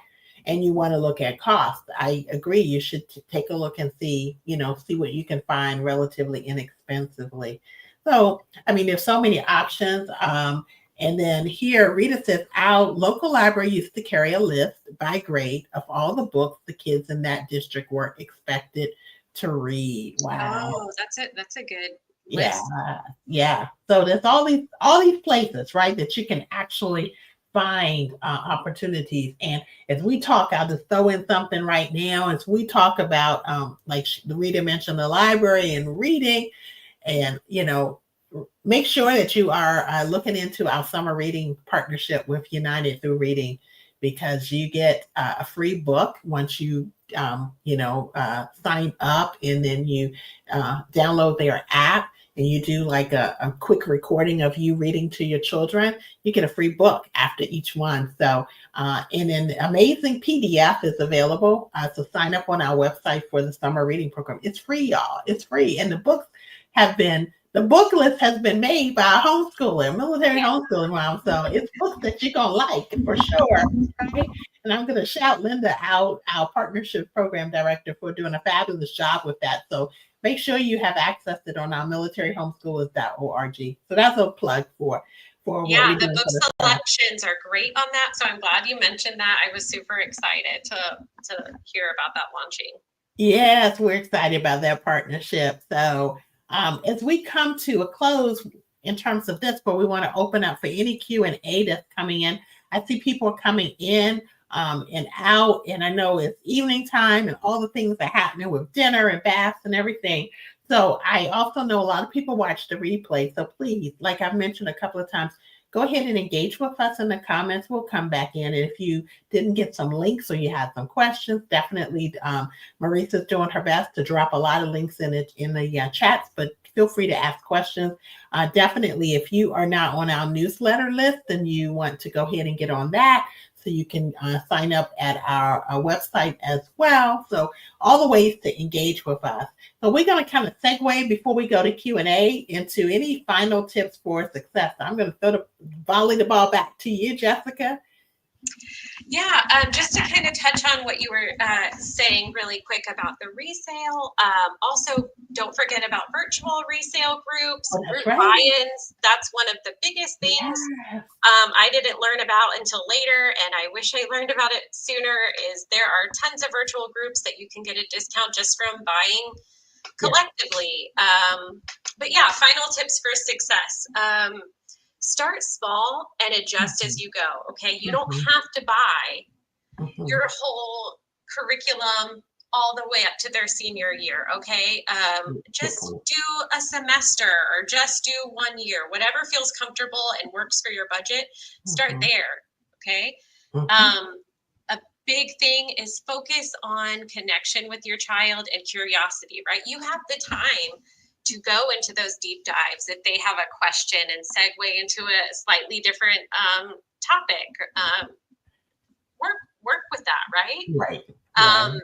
and you want to look at cost. I agree. You should take a look and see what you can find relatively inexpensively. So, I mean, there's so many options. And then here, Rita says, our local library used to carry a list by grade of all the books the kids in that district were expected to read. Wow. Oh, that's a good Yeah. list. Yeah. So there's all these places, right, that you can actually find opportunities. And as we talk, I'll just throw in something right now. As we talk about, like Rita mentioned, the library and reading, and make sure that you are looking into our summer reading partnership with United Through Reading, because you get a free book once you sign up, and then you download their app and you do like a quick recording of you reading to your children. You get a free book after each one. So and an amazing PDF is available. So sign up on our website for the summer reading program. It's free, y'all. It's free. And the book list has been made by a homeschooler, military homeschooling mom. So it's books that you're going to like for sure. Right? And I'm going to shout Linda out, our partnership program director, for doing a fabulous job with that. So make sure you have access to it on our militaryhomeschoolers.org. So that's a plug for what we're doing. The book selections are great on that. So I'm glad you mentioned that. I was super excited to hear about that launching. Yes, we're excited about that partnership. So as we come to a close in terms of this, but we want to open up for any Q&A that's coming in. I see people are coming in and out, and I know it's evening time and all the things are happening with dinner and baths and everything. So I also know a lot of people watch the replay. So please, like I've mentioned a couple of times, go ahead and engage with us in the comments. We'll come back in. And if you didn't get some links or you have some questions, definitely Marissa's doing her best to drop a lot of links in the chats, but feel free to ask questions. Definitely, if you are not on our newsletter list and you want to go ahead and get on that, so you can sign up at our website as well. So all the ways to engage with us. So we're going to kind of segue before we go to Q&A into any final tips for success. So I'm going to volley the ball back to you, Jessica. Yeah, just to kind of touch on what you were saying really quick about the resale. Also, don't forget about virtual resale groups, group buy-ins. That's one of the biggest things I didn't learn about until later, and I wish I learned about it sooner, is there are tons of virtual groups that you can get a discount just from buying collectively. But yeah, final tips for success. Start small and adjust as you go. Okay. You don't have to buy your whole curriculum all the way up to their senior year. Okay. Good Just point. do a semester or just do 1 year, whatever feels comfortable and works for your budget. Start Mhm, there. Okay. mhm. Um, a big thing is focus on connection with your child and curiosity, right? You have the time to go into those deep dives if they have a question and segue into a slightly different topic. Work with that, right? Right, right, Um,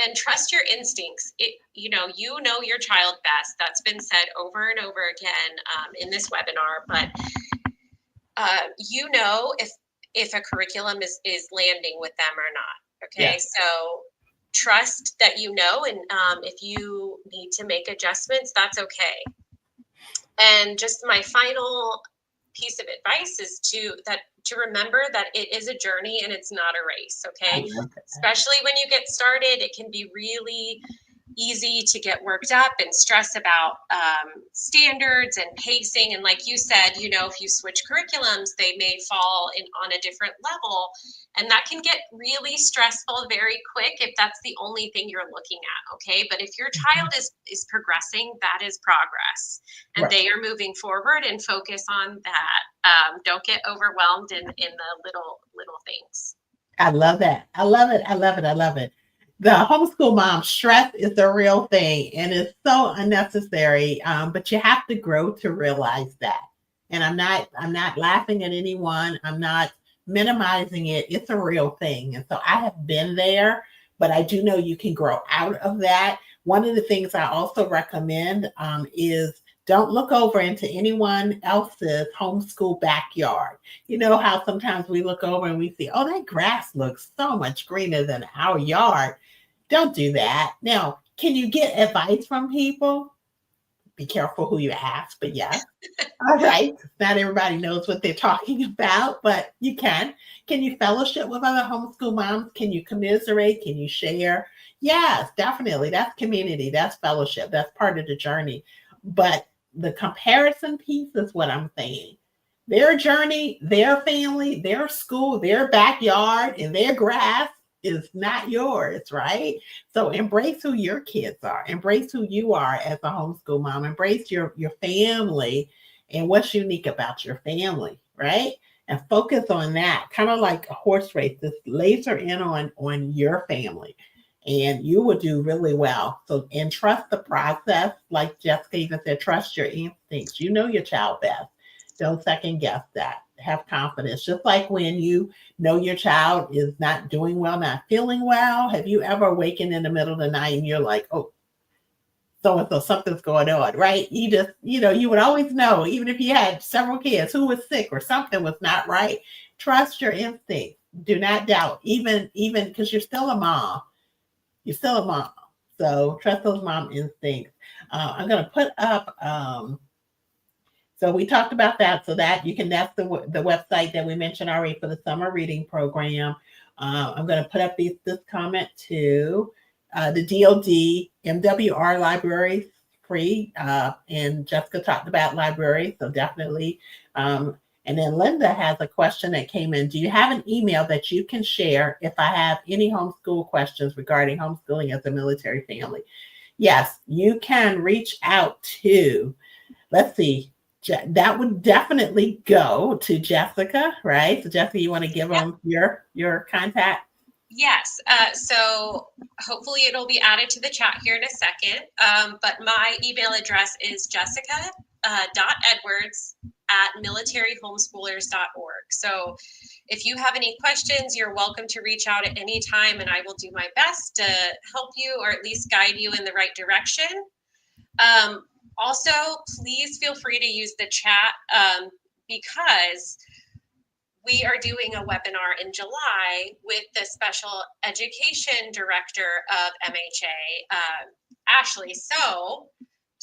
and trust your instincts. You know your child best. That's been said over and over again in this webinar. But you know if a curriculum is landing with them or not. Okay, yeah. so trust that you know, and if you need to make adjustments, that's okay. And just my final piece of advice is to remember that it is a journey and it's not a race. I Okay, love that. especially when you get started, it can be really easy to get worked up and stress about standards and pacing. And like you said, if you switch curriculums, they may fall in on a different level. And that can get really stressful very quick if that's the only thing you're looking at. Okay. But if your Mhm. child is progressing, that is progress. And Right. they are moving forward and focus on that. Don't get overwhelmed in the little things. I love that. I love it. I love it. I love it. The homeschool mom stress is a real thing and it's so unnecessary. But you have to grow to realize that. And I'm not laughing at anyone. I'm not minimizing it. It's a real thing. And so I have been there, but I do know you can grow out of that. One of the things I also recommend is don't look over into anyone else's homeschool backyard. You know how sometimes we look over and we see, oh, that grass looks so much greener than our yard. Don't do that. Now, can you get advice from people? Be careful who you ask, but yes. All right. Not everybody knows what they're talking about, but you can. Can you fellowship with other homeschool moms? Can you commiserate? Can you share? Yes, definitely. That's community. That's fellowship. That's part of the journey. But the comparison piece is what I'm saying. Their journey, their family, their school, their backyard, and their grass is not yours, right? So embrace who your kids are. Embrace who you are as a homeschool mom. Embrace your family and what's unique about your family, right? And focus on that, kind of like a horse race. Just laser in on your family, and you will do really well. So, and trust the process, like Jessica even said. Trust your instincts. You know your child best. Don't second guess that. Have confidence. Just like when you know your child is not doing well, not feeling well. Have you ever awakened in the middle of the night and you're like, oh, so and so something's going on, right? You just, you would always know, even if you had several kids who was sick or something was not right. Trust your instinct. Do not doubt, even because you're still a mom. You're still a mom. So trust those mom instincts. I'm gonna put up so we talked about that. So that you can, that's the website that we mentioned already for the summer reading program. I'm going to put up this comment too. The DoD MWR library free, and Jessica talked about libraries, so definitely. And then Linda has a question that came in. Do you have an email that you can share if I have any homeschool questions regarding homeschooling as a military family? Yes, you can reach out to, let's see, that would definitely go to Jessica, right? So Jessica, you want to give them your contact? Yes. So hopefully it'll be added to the chat here in a second. But my email address is jessica.edwards@militaryhomeschoolers.org. So if you have any questions, you're welcome to reach out at any time, and I will do my best to help you or at least guide you in the right direction. Also, please feel free to use the chat because we are doing a webinar in July with the special education director of MHA, Ashley. So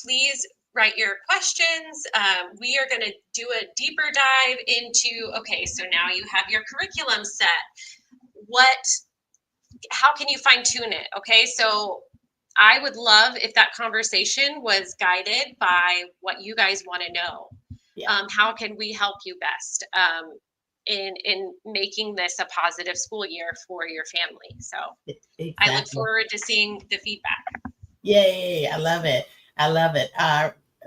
please write your questions. We are going to do a deeper dive into, okay, so now you have your curriculum set. How can you fine tune it? Okay, so I would love if that conversation was guided by what you guys want to know. Yeah. How can we help you best? in making this a positive school year for your family. So Exactly. I look forward to seeing the feedback. Yay, I love it. I love it.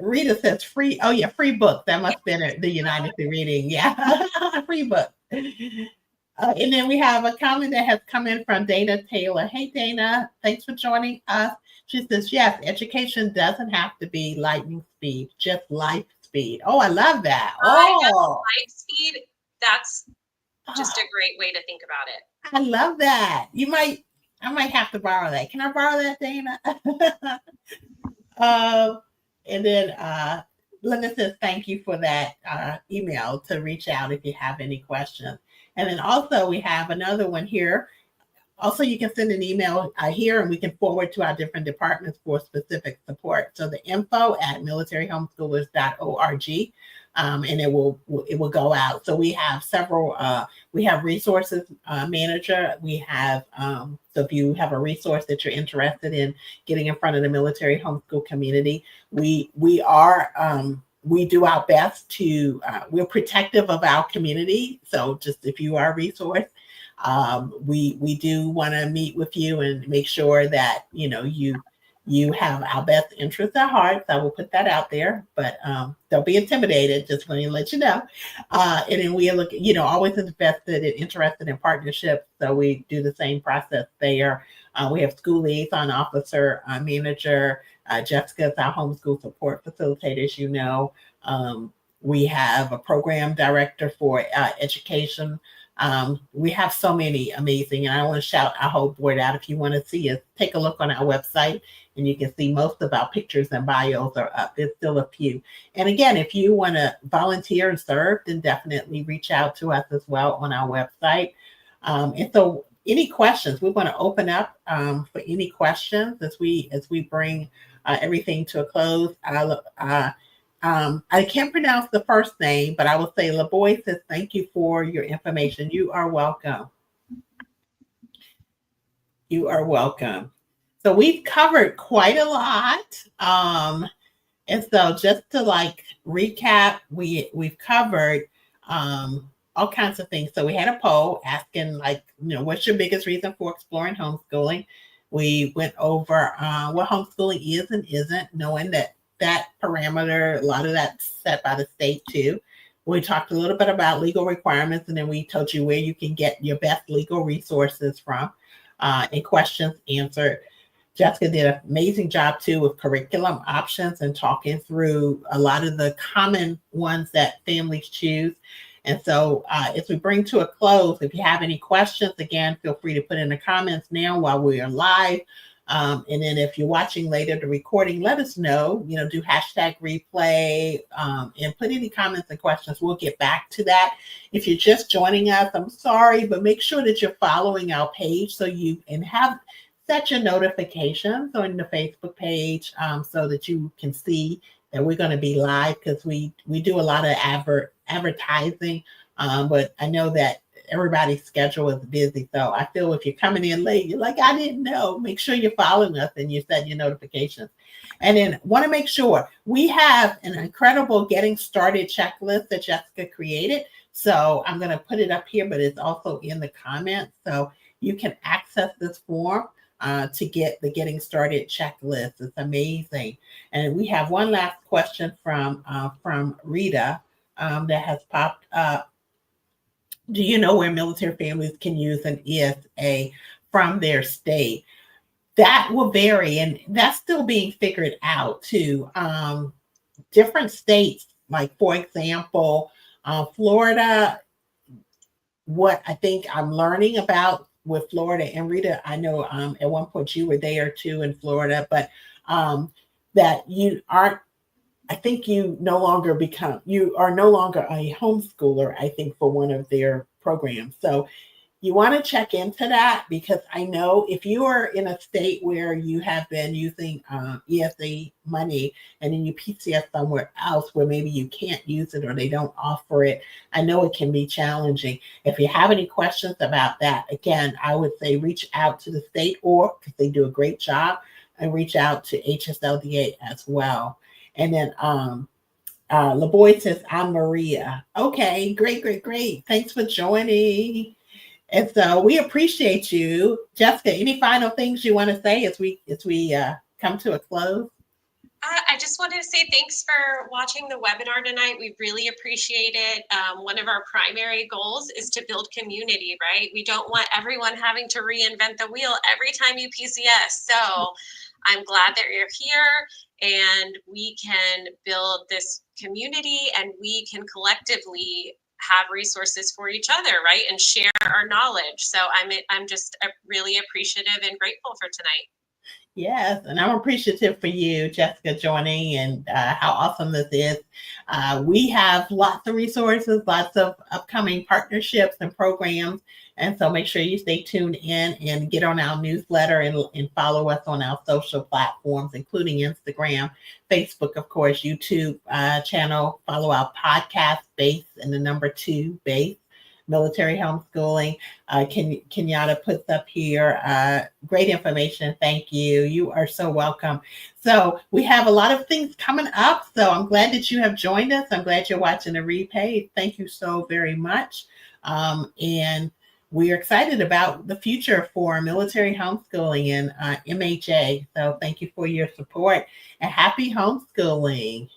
Rita says free. Oh yeah, free book. That must have been the United for Reading. Yeah, free book. And then we have a comment that has come in from Dana Taylor. Hey Dana, thanks for joining us. She says, yes, education doesn't have to be lightning speed, just life speed. Oh, I love that. Oh, Light speed, that's just a great way to think about it. I love that. I might have to borrow that. Can I borrow that, Dana? And then Linda says, thank you for that email to reach out if you have any questions. And then also we have another one here. Also, you can send an email here and we can forward to our different departments for specific support. So the info@militaryhomeschoolers.org, and it will go out. So we have several, we have resources manager. We have, so if you have a resource that you're interested in getting in front of the military homeschool community, we do our best to, we're protective of our community. So just if you are a resource, we do want to meet with you and make sure that you have our best interests at heart. So I will put that out there, but don't be intimidated. Just want to let you know. And then we look, always invested and interested in partnerships. So we do the same process there. We have school liaison officer, manager. Jessica is our homeschool support facilitator, as you know. We have a program director for education. We have so many amazing, and I want to shout our whole board out. If you want to see us, take a look on our website and you can see most of our pictures and bios are up. There's still a few. And again, if you want to volunteer and serve, then definitely reach out to us as well on our website. And so any questions, we want to open up for any questions as we bring everything to a close. I can't pronounce the first name, but I will say LaBoy says, thank you for your information. You are welcome. You are welcome. So we've covered quite a lot. And so just to recap, we've covered all kinds of things. So we had a poll asking what's your biggest reason for exploring homeschooling? We went over what homeschooling is and isn't, knowing that parameter, a lot of that's set by the state too. We talked a little bit about legal requirements, and then we told you where you can get your best legal resources from, and questions answered. Jessica did an amazing job too with curriculum options and talking through a lot of the common ones that families choose. And so as we bring to a close, if you have any questions, again, feel free to put in the comments now while we are live. And then if you're watching later the recording, let us know, do hashtag replay and put any comments and questions. We'll get back to that. If you're just joining us, I'm sorry, but make sure that you're following our page so you can set your notifications on the Facebook page so that you can see that we're going to be live, because we do a lot of advertising, but I know that everybody's schedule is busy. So I feel if you're coming in late, you're like, I didn't know. Make sure you're following us and you set your notifications. And then want to make sure we have an incredible getting started checklist that Jessica created. So I'm going to put it up here, but it's also in the comments. So you can access this form to get the getting started checklist. It's amazing. And we have one last question from Rita that has popped up. Do you know where military families can use an ESA from their state? That will vary, and that's still being figured out too. Different states, like for example, Florida, what I think I'm learning about with Florida, and Rita, I know at one point you were there too in Florida, but that you aren't, I think you are no longer a homeschooler, I think, for one of their programs. So you want to check into that, because I know if you are in a state where you have been using ESA money and then you PCS somewhere else where maybe you can't use it or they don't offer it, I know it can be challenging. If you have any questions about that, again, I would say reach out to the state, or because they do a great job, and reach out to HSLDA as well. And then LaBoy says, I'm Maria. Okay, great, great, great. Thanks for joining. And so we appreciate you. Jessica, any final things you want to say as we come to a close? I just wanted to say thanks for watching the webinar tonight. We really appreciate it. One of our primary goals is to build community, right? We don't want everyone having to reinvent the wheel every time you PCS. So I'm glad that you're here and we can build this community and we can collectively have resources for each other, right? And share our knowledge. So I'm just really appreciative and grateful for tonight. Yes, and I'm appreciative for you, Jessica, joining and how awesome this is. We have lots of resources, lots of upcoming partnerships and programs. And so make sure you stay tuned in and get on our newsletter and follow us on our social platforms, including Instagram, Facebook, of course, YouTube channel. Follow our podcast, Base and the number 2, Base. Military homeschooling. Kenyatta puts up here great information. Thank you. You are so welcome. So we have a lot of things coming up. So I'm glad that you have joined us. I'm glad you're watching the replay. Thank you so very much. And we're excited about the future for military homeschooling and MHA. So thank you for your support and happy homeschooling.